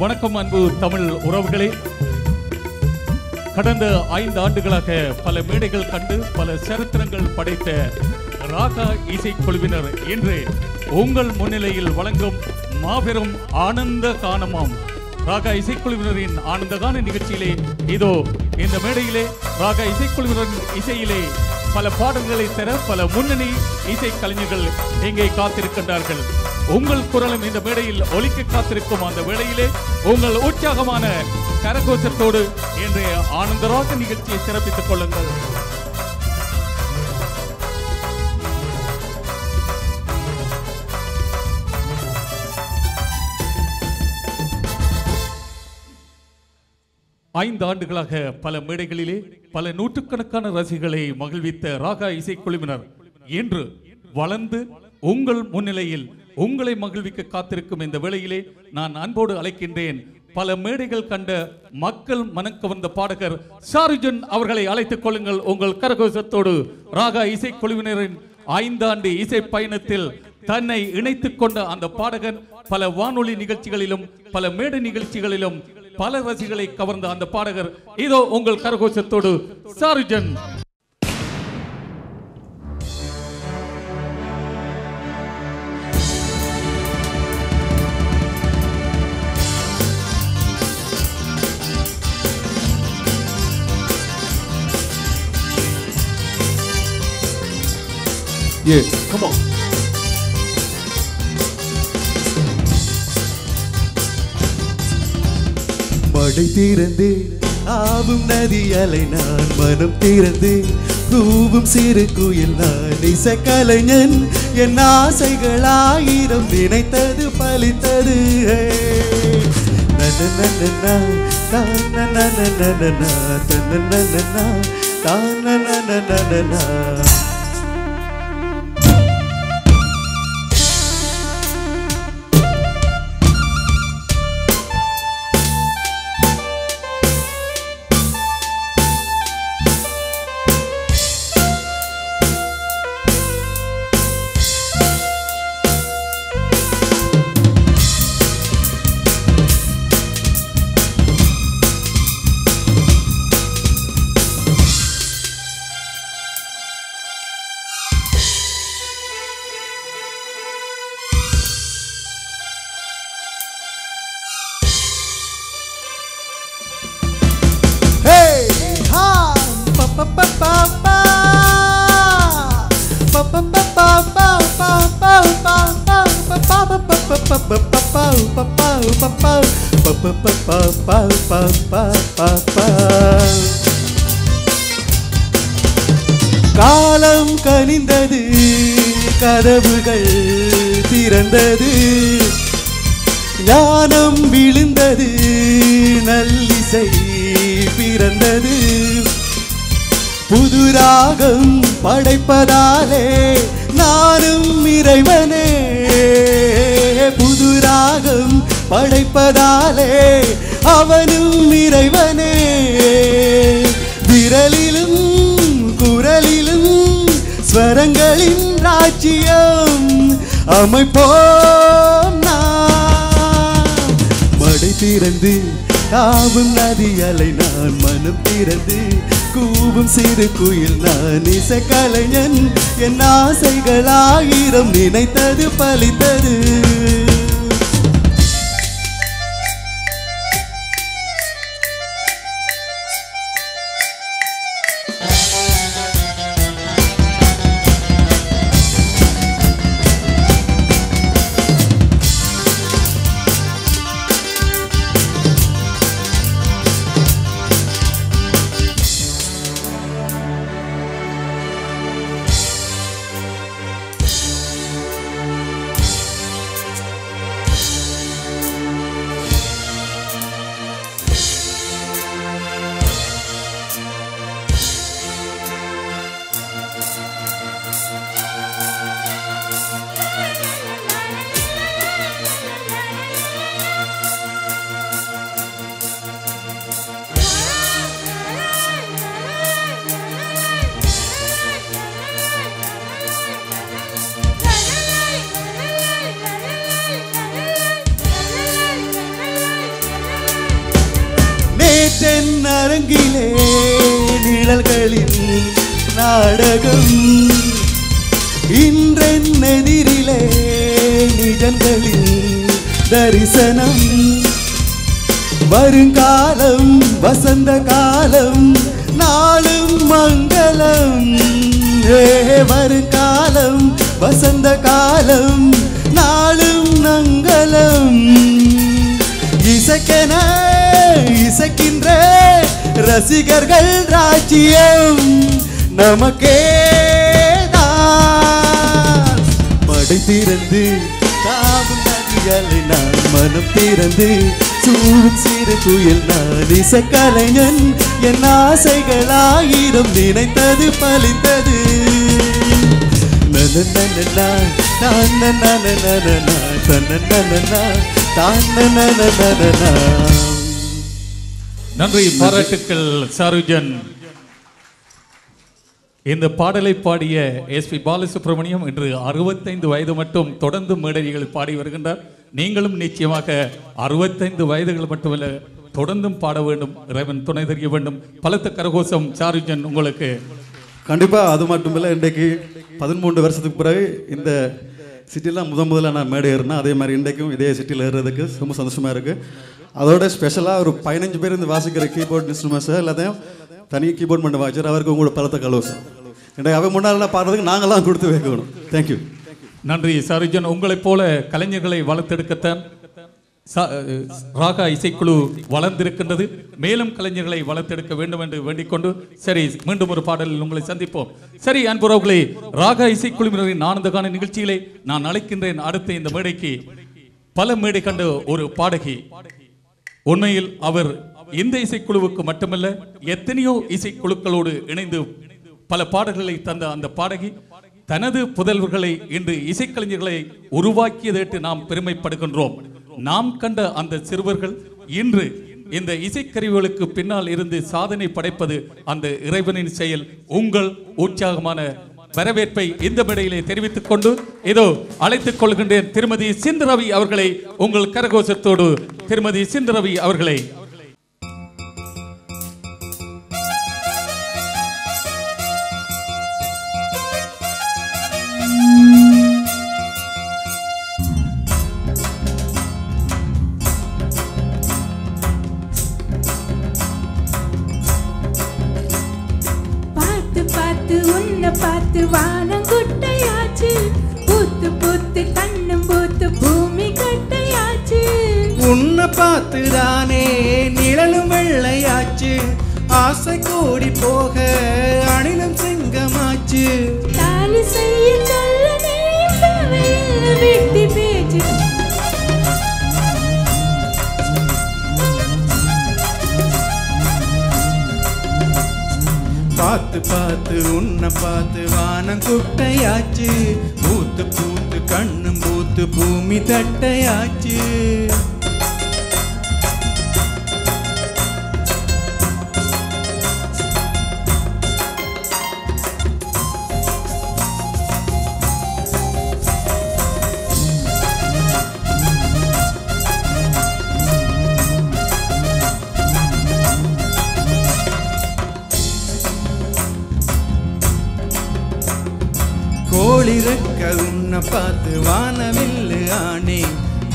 வணக்கம் அன்பு தமிழ் உறவுகளே. கடந்த 5 ஆண்டுகளாக பல மேடைகள் கண்டு பல சரித்திரங்கள் படைத்த ராகா இசைக்குழுவினர் இன்று உங்கள் முன்னிலையில் வழங்கும் மாபெரும் ஆனந்த கானமாம் ராகா இசைக்குழுவினரின் ஆனந்த கான நிகழ்ச்சியிலே இதோ இந்த மேடையிலே ராகா இசைக்குழுவினரின் இசையிலே பல பாடல்களை தர பல முன்னணி இசை கலைஞர்கள் இங்கே காத்திருக்கின்றார்கள். உங்கள் குரலும் இந்த மேடையில் ஒலிக்க காத்திருக்கும் அந்த வேளையிலே உங்கள் உற்சாகமான கரகோஷத்தோடு இன்றைய ஆனந்தராக நிகழ்ச்சியை சிறப்பித்துக் கொள்ளுங்கள். ஐந்து ஆண்டுகளாக பல மேடைகளிலே பல நூற்றுக்கணக்கான ரசிகர்களை மகிழ்வித்த ராகா இசைக்குழுவினர் இன்று வளர்ந்து உங்கள் முன்னிலையில் உங்களை மகிழ்விக்க காத்திருக்கும் இந்த வேளையிலே நான் அன்போடு அழைக்கின்றேன் பல மேடைகள் கண்ட மக்கள் மனக்கவர்ந்த பாடகர் ஷாருஜன் அவர்களை அழைத்துக் கொள்ளுங்கள். உங்கள் கரகோஷத்தோடு ராகா இசைக்குழுவினரின் 5 ஆண்டு இசை பயணத்தில் தன்னை இணைத்துக் கொண்ட அந்த பாடகன் பல வானொலி நிகழ்ச்சிகளிலும் பல மேடை நிகழ்ச்சிகளிலும் பல ரசிகளை கவர்ந்த அந்த பாடகர் இதோ உங்கள் கரகோஷத்தோடு ஷாருஜன். Yes, come on. மடை தீரந்து ஆவும் நதி அலை நான் மனம் தீரந்து கூவும் சிறு குயில் நான் இசைக்கலைஞன் என் ஆசைகள் 1000 நினைத்தது பலித்தது. காலம் கனிந்தது, கதவுகள் திறந்தது, ஞானம் விழுந்தது, நல்லிசை பிறந்தது. புது ராகம் படைப்பதாலே நானும் இறைவனே, புது ராகம் படைப்பதாலே அவனும் இறைவனே. விரலிலும் குரலிலும் ஸ்வரங்களின் ராஜ்யம் அமைப்போம் நாம். மடை திறந்து தாவும் நதி அலை நான் மனம் திறந்து கூவும் சிறு குயில் நான் இசைக்கலைஞன் என் ஆசைகள் 1000 நினைத்தது பலித்தது. தென்னரங்கிலே நிழல்களின் நாடகம் இன்றென்னெதிரிலே நிஜங்களின் தரிசனம் வருங்காலம் வசந்த காலம் நாளும் மங்களம் வருங்காலம் வசந்த காலம் நாளும் மங்களம் இசைக்கென இசைக்கின்ற ரசிகர்கள் ராஜ்யம் நமக்கேதான் படை திறந்து தாவும் நதிகளை நான் மனம் திறந்து சூழும் சிறு குயில் நான் இசைக்கலைஞன் என் ஆசைகளாயிரம் நினைத்தது பலித்தது நன்றி, பாராட்டுக்கள் சாருஜன். இந்த பாடலை பாடிய எஸ்பி பாலசுப்ரமணியம் இன்று 65 வயது மட்டும் தொடர்ந்து மேடைகளில் பாடி வருகின்றார். நீங்களும் நிச்சயமாக 65 வயதுகள் மட்டுமல்ல, தொடர்ந்தும் பாட வேண்டும். இறைவன் துணை தெரிய வேண்டும். பலத்த கரகோஷம் சாருஜன் உங்களுக்கு. கண்டிப்பா. அது மட்டும் இல்லை, இன்றைக்கு 13 வருஷத்துக்கு பிறகு இந்த சிட்டிலாம் முதல்ல நான் மேடை ஏறினேன். அதே மாதிரி இன்றைக்கும் இதே சிட்டியில் ஏறுறதுக்கு ரொம்ப சந்தோஷமாக இருக்குது. அதோட ஸ்பெஷலாக ஒரு 15 பேர் இந்த வாசிக்கிற கீபோர்ட் இன்ஸ்ட்ருமெண்ட்ஸை எல்லாத்தையும் தனி கீபோர்ட் பண்ண வாய்ச்சார். அவருக்கு உங்களோட பலத்த கலோசம். இன்றைக்கு அவன் முன்னால் பாடுறதுக்கு நாங்களாம் கொடுத்து வைக்கணும். தேங்க்யூ. நன்றி சாருஜன். உங்களைப் போல கலைஞர்களை வளர்த்தெடுக்கத்தான் ராகா இசைக்குழு வளர்ந்திருக்கின்றது. மேலும் கலைஞர்களை வளர்த்தெடுக்க வேண்டும் என்று வேண்டிக்கொண்டு, சரி, மீண்டும் ஒரு பாடலில் உங்களை சந்திப்போம். சரி அன்புறவுகளே, ராகா இசைக்குழுவினரின் ஆனந்தகான நிகழ்ச்சியிலே நான் அழைக்கின்றேன் அடுத்த இந்த மேடைக்கு பல மேடை கண்ட ஒரு பாடகி. உண்மையில் அவர் இந்த இசைக்குழுவுக்கு மட்டுமல்ல, எத்தனையோ இசைக்குழுக்களோடு இணைந்து பல பாடல்களை தந்த அந்த பாடகி தனது புதல்வர்களை இன்று இசைக்கலைஞர்களை உருவாக்கியதற்கு நாம் பெருமைப்படுகின்றோம். நாம் கண்ட அந்த சிறுவர்கள் இன்று இந்த இசைக்கருவிகளுக்கு பின்னால் இருந்து சாதனை படைப்பது அந்த இறைவனின் செயல். உங்கள் உற்சாகமான வரவேற்பை இந்த மேடையிலே தெரிவித்துக் கொண்டு இதோ அழைத்துக் கொள்கின்றேன் திருமதி சிந்தரவி அவர்களை. உங்கள் கரகோஷத்தோடு திருமதி சிந்தரவி அவர்களை. பார்த்து வானம் குட்டையாச்சு, பூத்து பூத்து கண்ணும் பூத்து பூமி கட்டையாச்சு. உன்னை பார்த்து தானே நிழலும் வெள்ளையாச்சு, ஆசை கூடி போக அணிலும் சிங்கமாச்சு. தாலி செய்ய சொல்ல நீ வெட்டி பேச்சு. பார்த்து பார்த்து உன்னை பார்த்து வானம் குட்டையாச்சு, பூத்து பூத்து கண்ணும் பூத்து பூமி தட்டையாச்சு. கோளிருக்க உன்னை பார்த்து வானவில்லு ஆனே,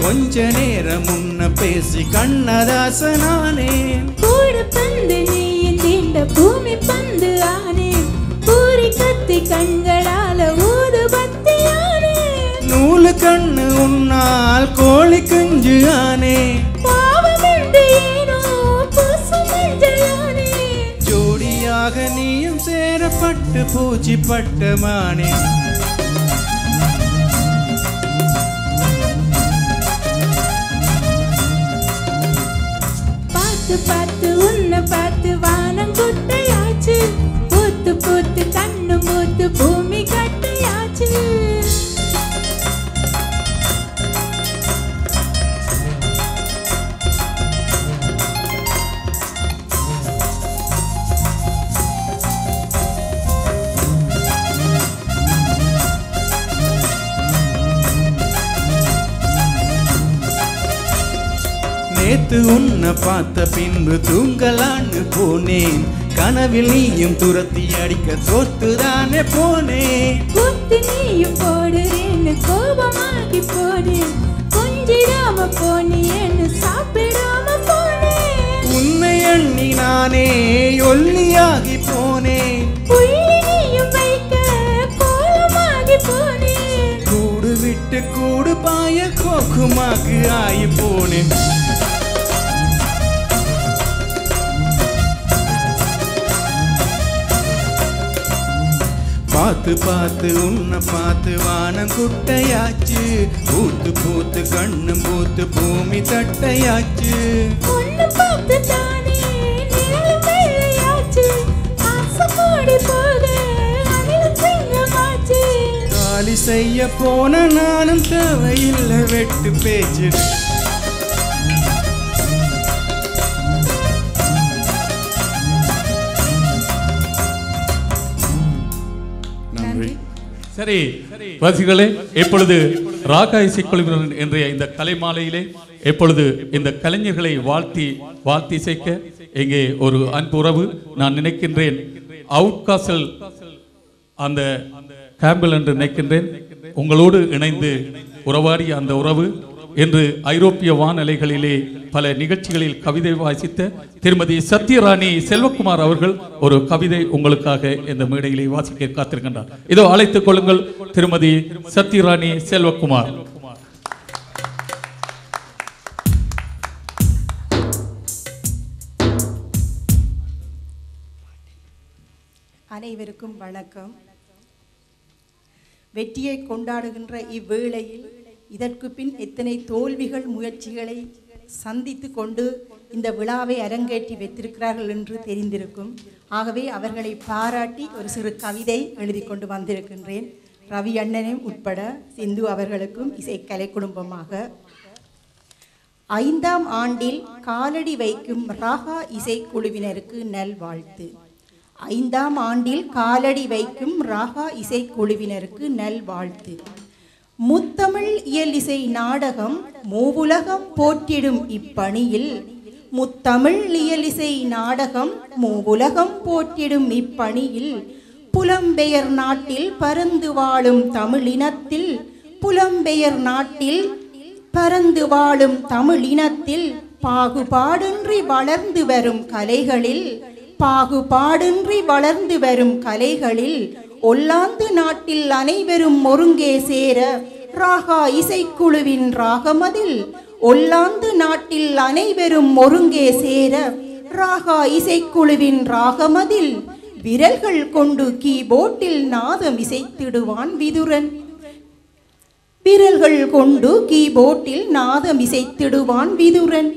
கொஞ்ச நேரம் உன்னை பேசி கண்ணதாசனானே. கூட பந்து நீயின் தீண்ட பூமி பந்து ஆனே, பூரி கத்தி கண்களால ஊது பத்தியானே. நூலு கண்ணு உன்னால் கோழி குஞ்சு ஆனே, பாவமென்று ஏனோ பூசு மஞ்சளானே. ஜோடியாக நீயும் சேரப்பட்டு பூச்சி பட்டமானே. பார்த்து பார்த்து உன்னை பார்த்து வானம் குட்டையாச்சு, பூத்து பூத்து கண்ணு மூத்து பூமி கட்டையாச்சு. நேத்து உன்னை பார்த்த பின்பு தூங்கலான்னு போனேன். கனவில் நீயும் துரத்தி அடிக்க தோத்துதானே போனேன். குத்து நீயும் போடுறேன்னு கோபமாகி போனேன். கொஞ்சிடாம போனேன்னு சாப்பிடாம போனேன். உன்னை எண்ணி நானே ஒல்லியாகி போனேன். புள்ளி நீயும் வைக்க கோலமாகி போனேன். கூடு விட்டு கூடு பாய கோக்குமாக்கு ஆகி போனேன். பார்த்து பார்த்து உன்னை பார்த்து வானம் குட்டையாச்சு. பூத்து பூத்து கண்ணு பூத்து பூமி தட்டையாச்சு. ஒன்னு பார்த்து தானே நிழல் வெள்ளையாச்சு. ஆசை கூடி போக அணில் சிங்கமாச்சு. காலி செய்ய போன நானும் தேவையில்லை வெட்டு பேச்சு. சரி ரசிகளே, எப்பொழுது ராகா இசைக்குழுவினர் என்ற இந்த கலை மாலையிலே எப்பொழுது இந்த கலைஞர்களை வாழ்த்தி இசைக்க இங்கே ஒரு அன்பு உறவு நான் நினைக்கின்றேன். அவுட்காசல் அந்த கேம்பிள் என்று நினைக்கின்றேன். உங்களோடு இணைந்து உறவாடிய அந்த உறவு என்று ஐரோப்பிய வானலைகளிலே பல நிகழ்ச்சிகளில் கவிதை வாசித்த திருமதி சத்யராணி செல்வகுமார் அவர்கள் ஒரு கவிதை உங்களுக்காக இந்த மேடையிலே வாசிக்க காத்திருக்கின்றார். இதோ அழைத்துக் கொள்ளுங்கள் திருமதி சத்யராணி செல்வகுமார். அனைவருக்கும் வணக்கம். வெற்றியை கொண்டாடுகின்ற இவ்வேளையில் இதற்கு பின் எத்தனை தோல்விகள் முயற்சிகளை சந்தித்து கொண்டு இந்த விழாவை அரங்கேற்றி வைத்திருக்கிறார்கள் என்று தெரிந்திருக்கும். ஆகவே அவர்களை பாராட்டி ஒரு சிறு கவிதை எழுதி கொண்டு வந்திருக்கின்றேன். ரவி அண்ணனும் உட்பட சிந்து அவர்களுக்கும் இசைக்கலை குடும்பமாக. 5ஆம் ஆண்டில் காலடி வைக்கும் ராகா இசைக்குழுவினருக்கு நல்வாழ்த்து. 5ஆம் ஆண்டில் காலடி வைக்கும் ராகா இசைக்குழுவினருக்கு நல்வாழ்த்து. முத்தமிழ் இயலிசை நாடகம் மூவுலகம் போற்றிடும் இப்பணியில், முத்தமிழ் இயலிசை நாடகம் மூவுலகம் போற்றிடும் இப்பணியில், புலம்பெயர் நாட்டில் பரந்து வாழும் தமிழினத்தில், புலம்பெயர் நாட்டில் பரந்து வாழும் தமிழினத்தில் பாகுபாடின்றி வளர்ந்து வரும் கலைகளில், பாகுபாடின்றி வளர்ந்து வரும் கலைகளில் ஒல்லாந்து நாட்டில் அனைவரும் ஒருங்கே சேர ராகா இசைக்குழுவின் ராகமதில், ஒல்லாந்து நாட்டில் அனைவரும் ஒருங்கே சேர ராகா இசைக்குழுவின் ராகமதில், விரல்கள் கொண்டு கீபோர்டில் நாதம் இசைத்திடுவான் விதுரன், விரல்கள் கொண்டு கீபோர்டில் நாதம் இசைத்திடுவான் விதுரன்,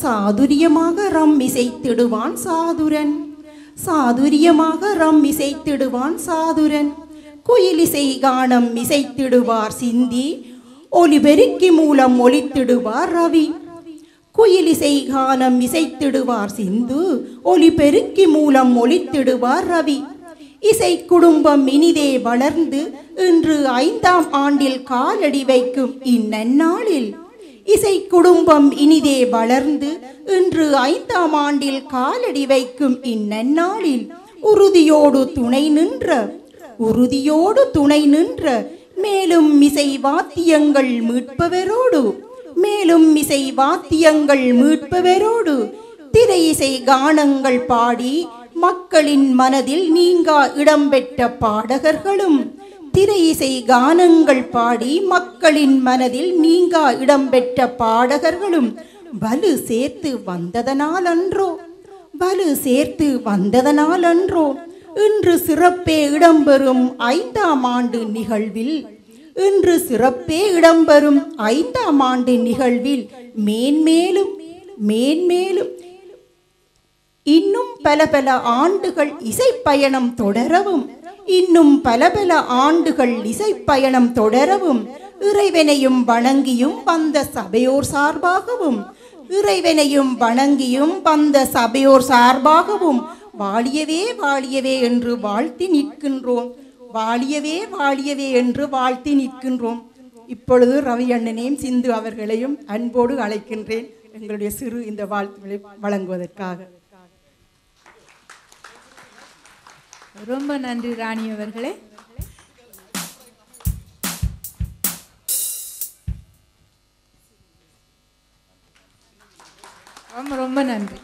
சாதுரியமாக ரம் இசைத்திடுவான் சாதுரன், சாதுரியமாக ரம் இசைத்திடுவான் சாதுரன், குயிலிசை கானம் இசைத்திடுவார் சிந்தி, ஒலிபெருக்கி மூலம் ஒலித்திடுவார் ரவி, குயிலிசை கானம் இசைத்திடுவார் சிந்து, ஒலிபெருக்கி மூலம் ஒலித்திடுவார் ரவி. இசை குடும்பம் இனிதே வளர்ந்து இன்று 5ஆம் ஆண்டில் காலடி வைக்கும் இந்நன்னாளில், இசை குடும்பம் இனிதே வளர்ந்து இன்று 5ஆம் ஆண்டில் காலடி வைக்கும் இந்நன்னாளில், உறுதியோடு துணை நின்ற மேலும் இசை வாத்தியங்கள் மீட்பவரோடு, மேலும் இசை வாத்தியங்கள் மீட்பவரோடு திரை இசை கானங்கள் பாடி மக்களின் மனதில் நீங்கா இடம்பெற்ற பாடகர்களும், திரை இசை கானங்கள் பாடி மக்களின் மனதில் நீங்கா இடம்பெற்ற பாடகர்களும் வலு சேர்த்து வந்ததனாலன்றோ, வலு சேர்த்து வந்ததனாலன்றோ இன்று சிறப்பே இடம்பெறும் 5ஆம் ஆண்டு நிகழ்வில், இன்று சிறப்பே இடம்பெறும் 5ஆம் ஆண்டு நிகழ்வில் மேன்மேலும் மேன்மேலும் இன்னும் பல பல ஆண்டுகள் இசைப்பயணம் தொடரவும், இன்னும் பல பல ஆண்டுகள் இசைப்பயணம் தொடரவும் இறைவனையும் வணங்கியும் வந்த சபையோர் சார்பாகவும், இறைவனையும் வணங்கியும் வந்த சபையோர் சார்பாகவும் வாழியவே வாழியவே என்று வாழ்த்தி நிற்கின்றோம், வாழியவே வாழியவே என்று வாழ்த்தி நிற்கின்றோம். இப்பொழுது ரவி அண்ணனையும் சிந்து அவர்களையும் அன்போடு அழைக்கின்றேன். எங்களுடைய சிறு இந்த வாழ்த்துக்களை வழங்குவதற்காக. ரொம்ப நன்றி ராணி அவர்களே. ரொம்ப ரொம்ப நன்றி.